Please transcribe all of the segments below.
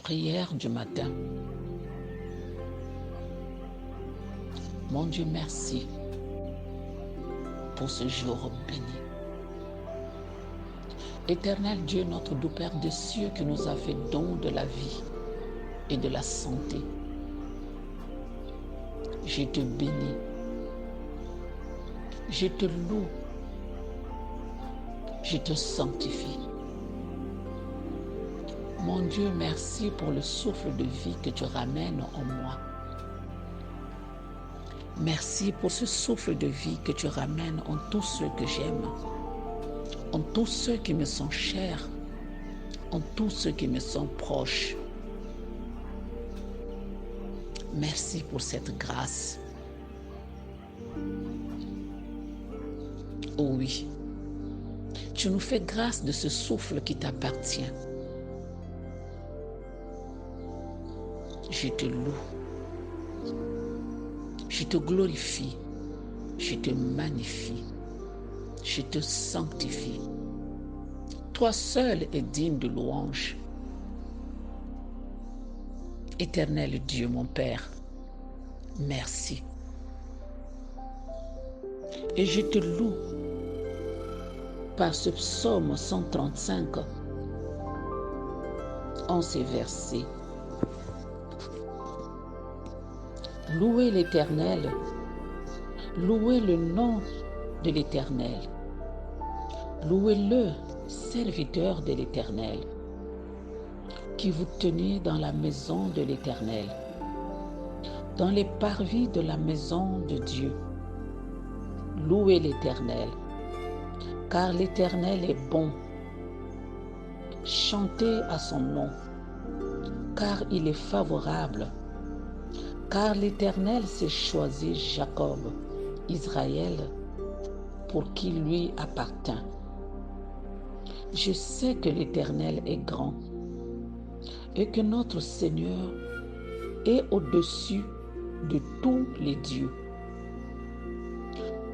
Prière du matin. Mon Dieu, merci pour ce jour béni. Éternel Dieu, notre doux Père des cieux, qui nous a fait don de la vie et de la santé, je te bénis, je te loue, je te sanctifie. Mon Dieu, merci pour le souffle de vie que tu ramènes en moi. Merci pour ce souffle de vie que tu ramènes en tous ceux que j'aime, en tous ceux qui me sont chers, en tous ceux qui me sont proches. Merci pour cette grâce. Oh oui, tu nous fais grâce de ce souffle qui t'appartient. Je te loue, je te glorifie, je te magnifie, je te sanctifie. Toi seul es digne de louange. Éternel Dieu, mon Père, merci. Et je te loue par ce psaume 135, en ces versets. Louez l'Éternel, louez le nom de l'Éternel. Louez-le, serviteur de l'Éternel, qui vous tenez dans la maison de l'Éternel, dans les parvis de la maison de Dieu. Louez l'Éternel, car l'Éternel est bon. Chantez à son nom, car il est favorable. Car l'Éternel s'est choisi Jacob, Israël, pour qui lui appartient. Je sais que l'Éternel est grand et que notre Seigneur est au-dessus de tous les dieux.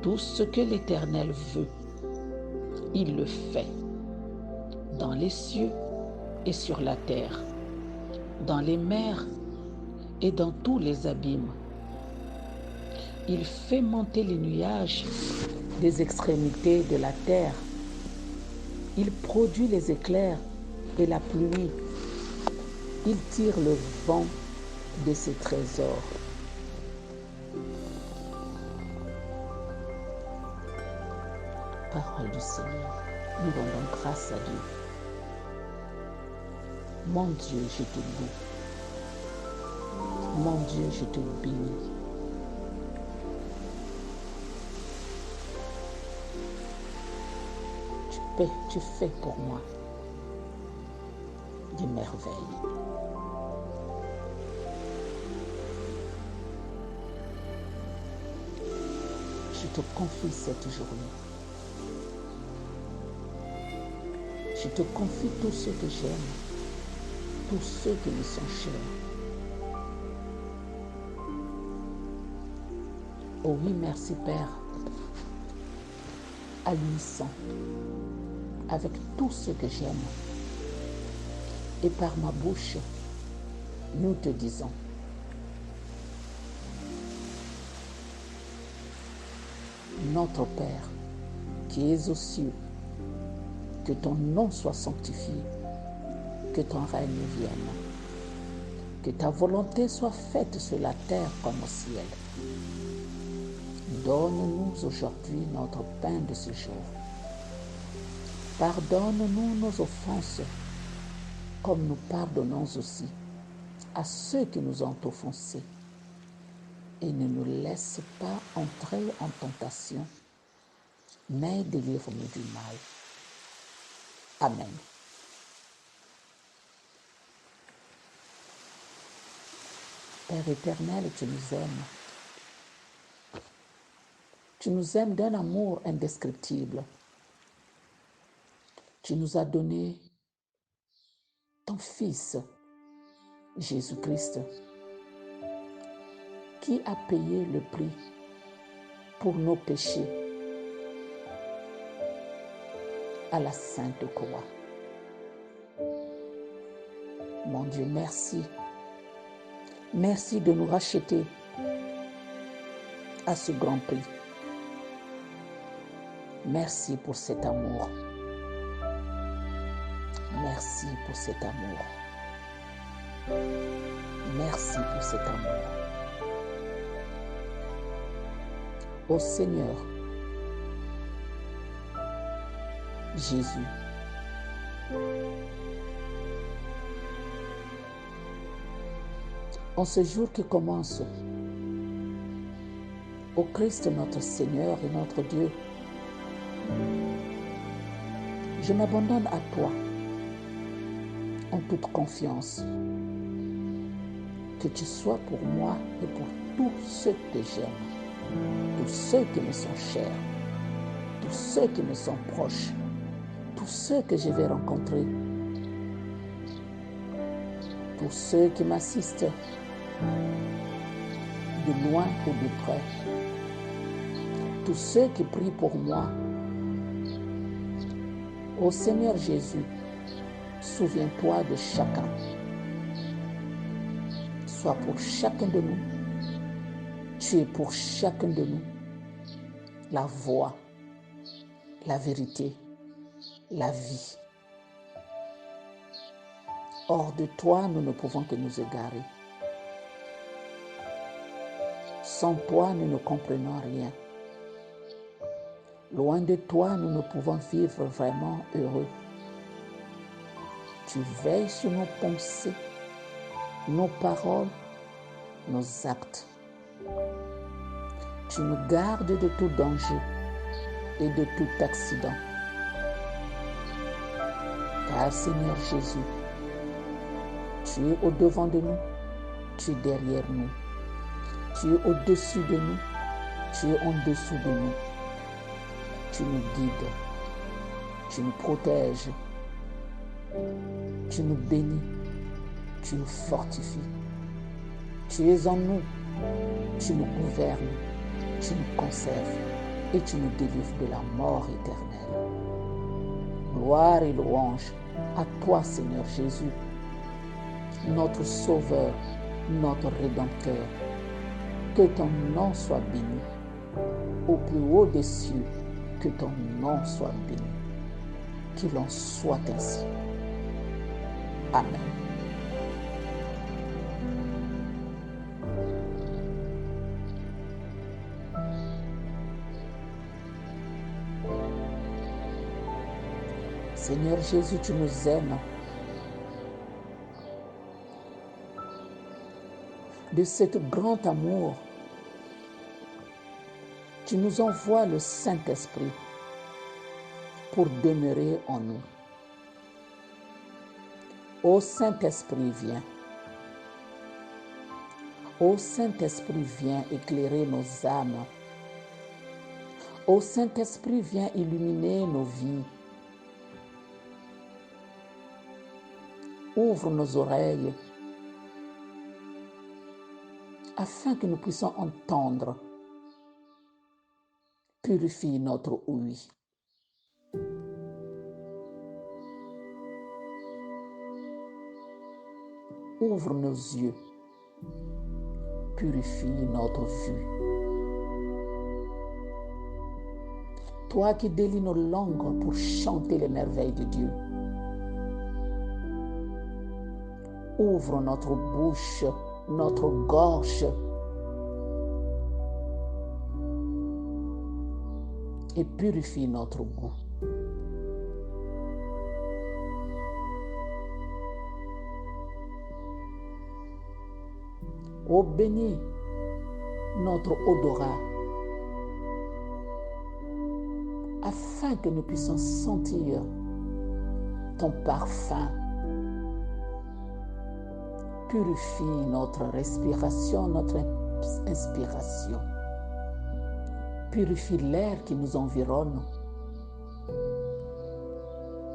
Tout ce que l'Éternel veut, il le fait, dans les cieux et sur la terre, dans les mers et dans tous les abîmes. Il fait monter les nuages des extrémités de la terre. Il produit les éclairs et la pluie. Il tire le vent de ses trésors. Parole du Seigneur, nous rendons grâce à Dieu. Mon Dieu, je te loue. Mon Dieu, je te bénis. Tu fais pour moi des merveilles. Je te confie cette journée. Je te confie tous ceux que j'aime, tous ceux qui me sont chers. Oh oui, merci Père, à l'unisson, avec tout ce que j'aime. Et par ma bouche, nous te disons, notre Père, qui es aux cieux, que ton nom soit sanctifié, que ton règne vienne, que ta volonté soit faite sur la terre comme au ciel. Donne-nous aujourd'hui notre pain de ce jour. Pardonne-nous nos offenses, comme nous pardonnons aussi à ceux qui nous ont offensés. Et ne nous laisse pas entrer en tentation, mais délivre-nous du mal. Amen. Père éternel, tu nous aimes. Tu nous aimes d'un amour indescriptible. Tu nous as donné ton Fils, Jésus-Christ, qui a payé le prix pour nos péchés à la Sainte Croix. Mon Dieu, merci. Merci de nous racheter à ce grand prix. Merci pour cet amour. Merci pour cet amour. Merci pour cet amour. Ô Seigneur, Jésus, en ce jour qui commence, ô Christ notre Seigneur et notre Dieu, je m'abandonne à toi en toute confiance. Que tu sois pour moi et pour tous ceux que j'aime, tous ceux qui me sont chers, tous ceux qui me sont proches, tous ceux que je vais rencontrer, tous ceux qui m'assistent de loin ou de près, tous ceux qui prient pour moi. Ô Seigneur Jésus, souviens-toi de chacun. Sois pour chacun de nous. Tu es pour chacun de nous la voie, la vérité, la vie. Hors de toi, nous ne pouvons que nous égarer. Sans toi, nous ne comprenons rien. Loin de toi, nous ne pouvons vivre vraiment heureux. Tu veilles sur nos pensées, nos paroles, nos actes. Tu nous gardes de tout danger et de tout accident. Car Seigneur Jésus, tu es au-devant de nous, tu es derrière nous, tu es au-dessus de nous, tu es en dessous de nous. Tu nous guides, tu nous protèges, tu nous bénis, tu nous fortifies. Tu es en nous, tu nous gouvernes, tu nous conserves et tu nous délivres de la mort éternelle. Gloire et louange à toi, Seigneur Jésus, notre Sauveur, notre Rédempteur. Que ton nom soit béni au plus haut des cieux. Que ton nom soit béni. Qu'il en soit ainsi. Amen. Seigneur Jésus, tu nous aimes. De cet grand amour, tu nous envoies le Saint-Esprit pour demeurer en nous. Ô Saint-Esprit, viens. Ô Saint-Esprit, viens éclairer nos âmes. Ô Saint-Esprit, viens illuminer nos vies. Ouvre nos oreilles afin que nous puissions entendre. Purifie notre ouïe. Ouvre nos yeux. Purifie notre vue. Toi qui délies nos langues pour chanter les merveilles de Dieu. Ouvre notre bouche, notre gorge et purifie notre goût. Ô bénis notre odorat afin que nous puissions sentir ton parfum. Purifie notre respiration, notre inspiration. Purifie l'air qui nous environne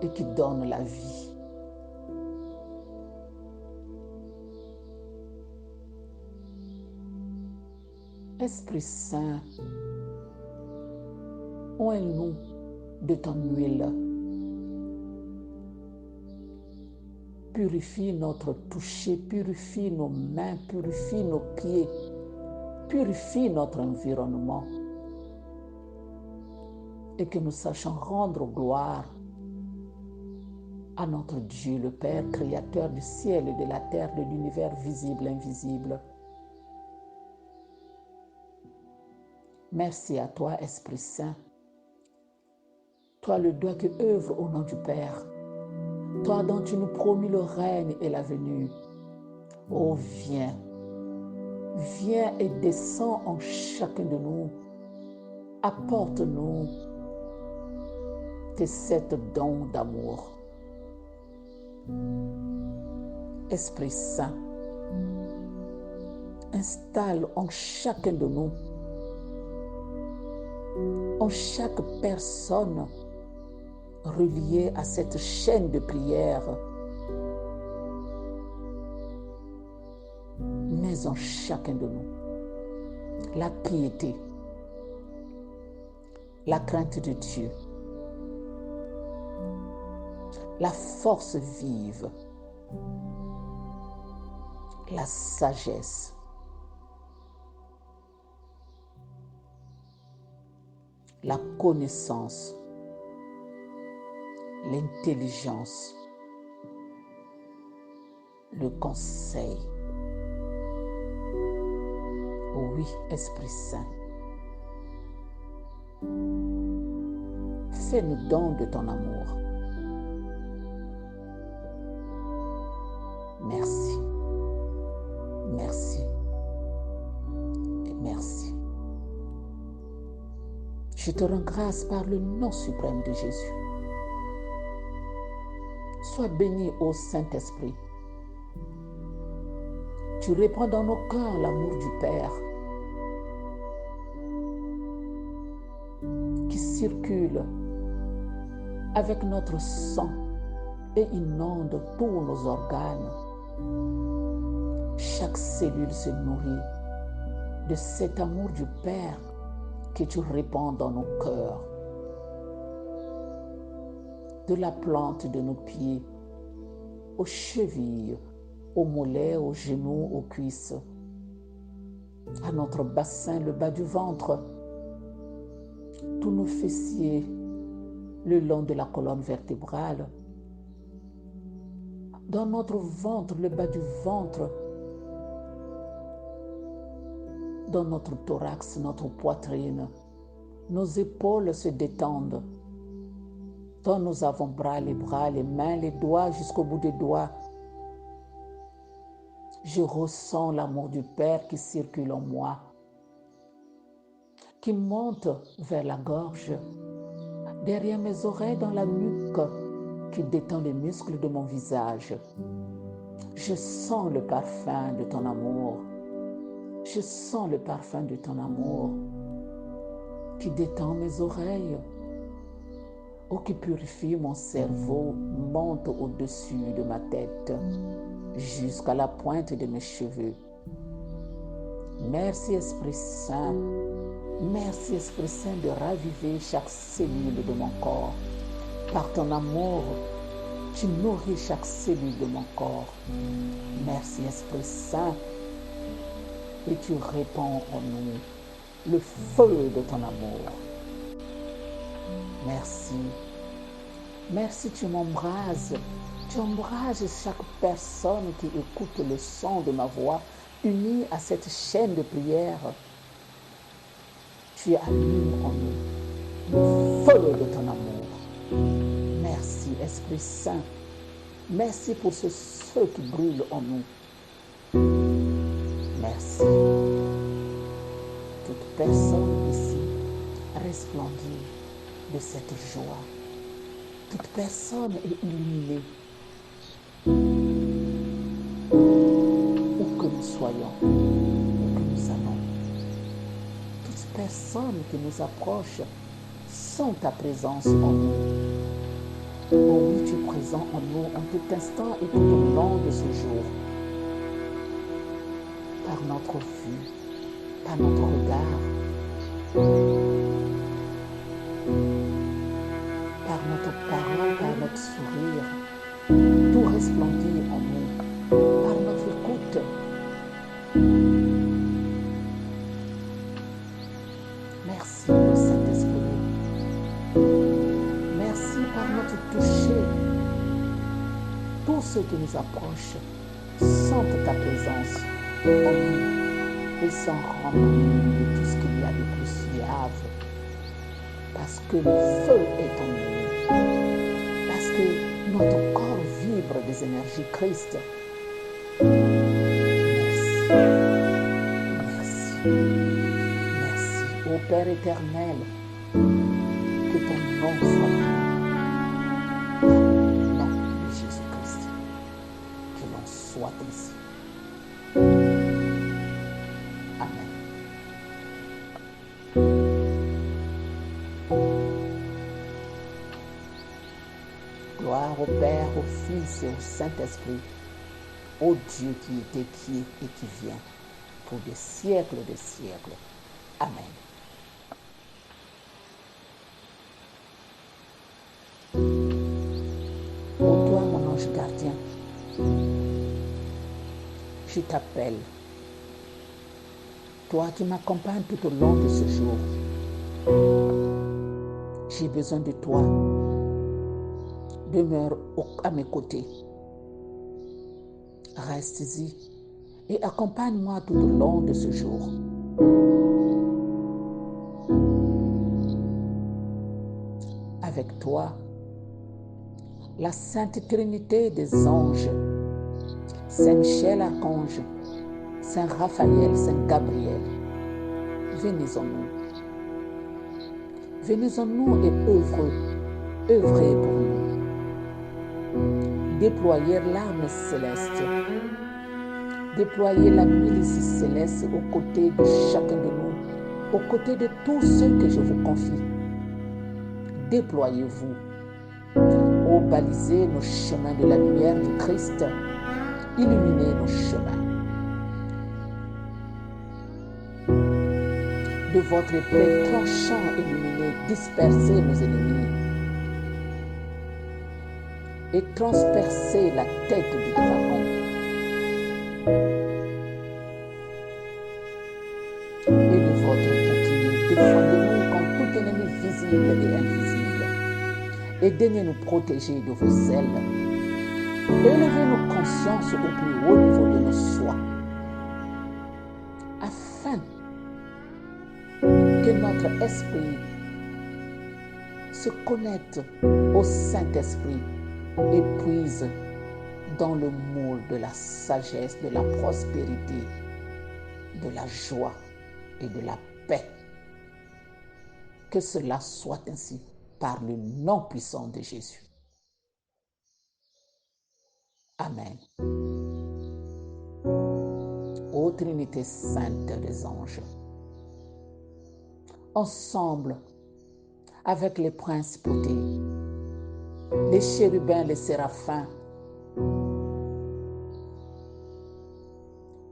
et qui donne la vie. Esprit Saint, oins-nous de ton huile. purifie notre toucher, purifie nos mains, purifie nos pieds, purifie notre environnement. Et que nous sachions rendre gloire à notre Dieu, le Père, créateur du ciel et de la terre, de l'univers visible et invisible. Merci à toi, Esprit Saint. Toi, le doigt qui œuvre au nom du Père. Toi dont tu nous promis le règne et la venue. Oh, viens. Viens et descends en chacun de nous. Apporte-nous tes 7 dons d'amour. Esprit Saint, installe en chacun de nous, en chaque personne reliée à cette chaîne de prière, mais en chacun de nous, la piété, la crainte de Dieu, la force vive, la sagesse, la connaissance, l'intelligence, le conseil. Oui, Esprit Saint, fais-nous don de ton amour. Merci, merci et merci. Je te rends grâce par le nom suprême de Jésus. Sois béni, ô Saint-Esprit. Tu répands dans nos cœurs l'amour du Père qui circule avec notre sang et inonde tous nos organes. Chaque cellule se nourrit de cet amour du Père que tu répands dans nos cœurs. De la plante de nos pieds aux chevilles, aux mollets, aux genoux, aux cuisses, à notre bassin, le bas du ventre, tous nos fessiers, le long de la colonne vertébrale, dans notre ventre, le bas du ventre, dans notre thorax, notre poitrine, nos épaules se détendent, dans nos avant-bras, les bras, les mains, les doigts, jusqu'au bout des doigts. Je ressens l'amour du Père qui circule en moi, qui monte vers la gorge, derrière mes oreilles, dans la nuque, qui détend les muscles de mon visage. Je sens le parfum de ton amour. Je sens le parfum de ton amour qui détend mes oreilles, qui purifie mon cerveau, monte au-dessus de ma tête, jusqu'à la pointe de mes cheveux. Merci Esprit Saint. Merci Esprit Saint de raviver chaque cellule de mon corps. Par ton amour, tu nourris chaque cellule de mon corps. Merci Esprit Saint. Et tu répands en nous le feu de ton amour. Merci. Merci, tu m'embrases. Tu embrases chaque personne qui écoute le son de ma voix, unie à cette chaîne de prière. Tu allumes en nous le feu de ton amour. Merci, Esprit Saint. Merci pour ce feu qui brûle en nous. Merci. Toute personne ici resplendit de cette joie. Toute personne est illuminée. Où que nous soyons, où que nous allons. Toute personne qui nous approche sent ta présence en nous. Oh oui, tu es présent en nous en tout instant et tout au long de ce jour. Par notre vue, par notre regard, par notre parole, par notre sourire, tout resplendit en ceux qui nous approchent sentent ta présence en nous et s'en remplissent de tout ce qu'il y a de plus suave. Parce que le feu est en nous. Parce que notre corps vibre des énergies Christ. Merci. Merci. Merci. Ô Père éternel, que ton nom soit béni. Dans le nom de Jésus-Christ. Que l'on soit ainsi. Amen. Gloire au Père, au Fils et au Saint-Esprit, au Dieu qui était, qui est et qui vient, pour des siècles des siècles. Amen. Ô toi, mon ange gardien, je t'appelle. Toi qui m'accompagnes tout au long de ce jour, j'ai besoin de toi. Demeure à mes côtés. Reste-y et accompagne-moi tout au long de ce jour. Avec toi, la Sainte Trinité des anges, Saint Michel Archange, Saint Raphaël, Saint Gabriel, venez en nous. Venez en nous et œuvrez pour nous. Déployer l'arme céleste, déployer la milice céleste aux côtés de chacun de nous, aux côtés de tous ceux que je vous confie. Déployez-vous, ô balisez nos chemins de la lumière du Christ, illuminez nos chemins. De votre épée tranchant illuminée, dispersez nos ennemis et transpercez la tête du dragon. Et de votre bouclier, défendez-nous contre tout ennemi visible et invisible. Et daignez nous protéger de vos ailes. Élevez nos consciences au plus haut niveau de nos soins, afin que notre esprit se connecte au Saint-Esprit et puise dans le moule de la sagesse, de la prospérité, de la joie et de la paix. Que cela soit ainsi par le nom puissant de Jésus. Amen. Ô Trinité sainte des anges, ensemble avec les principautés, les chérubins, les séraphins,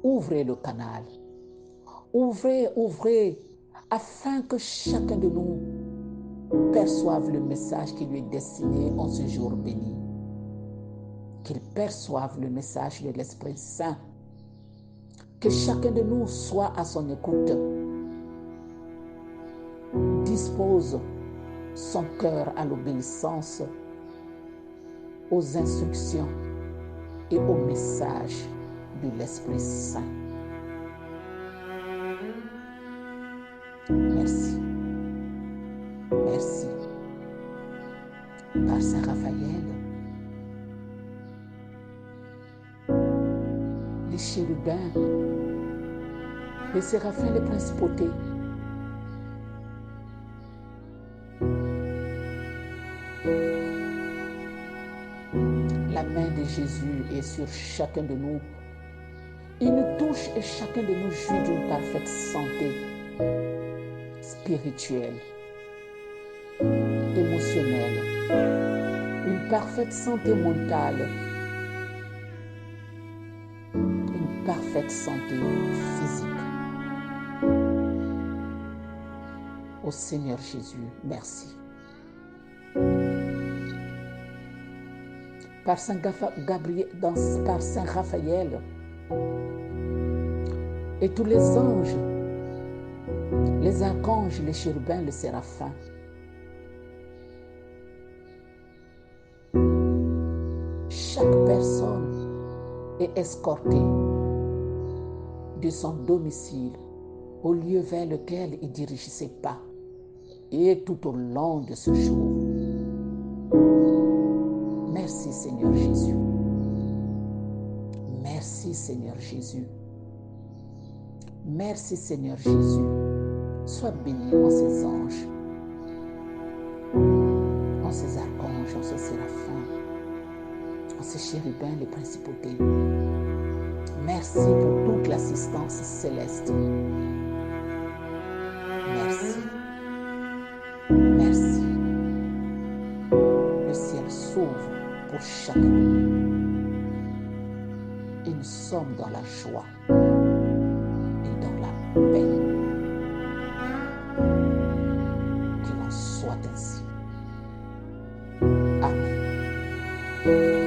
ouvrez le canal. Ouvrez, afin que chacun de nous perçoive le message qui lui est destiné en ce jour béni. Qu'il perçoive le message de l'Esprit Saint. Que chacun de nous soit à son écoute. Dispose son cœur à l'obéissance, aux instructions et au message de l'Esprit Saint. Merci. Merci. Par Saint Raphaël, les chérubins, les séraphins, les principautés, la main de Jésus est sur chacun de nous. Il nous touche et chacun de nous jouit d'une parfaite santé spirituelle, émotionnelle, une parfaite santé mentale, une parfaite santé physique. Ô Seigneur Jésus, merci. Par Saint Gabriel, par Saint Raphaël et tous les anges, les archanges, les chérubins, les séraphins, chaque personne été escorté de son domicile au lieu vers lequel il dirige ses pas. Et tout au long de ce jour. Merci Seigneur Jésus. Merci Seigneur Jésus. Merci Seigneur Jésus. Sois béni en ces anges, en ces archanges, en ces séraphins, en ces chérubins, les principautés. Merci pour toute l'assistance céleste. Merci. Merci. Le ciel s'ouvre pour chacun de nous. Et nous sommes dans la joie et dans la paix. Qu'il en soit ainsi. Amen.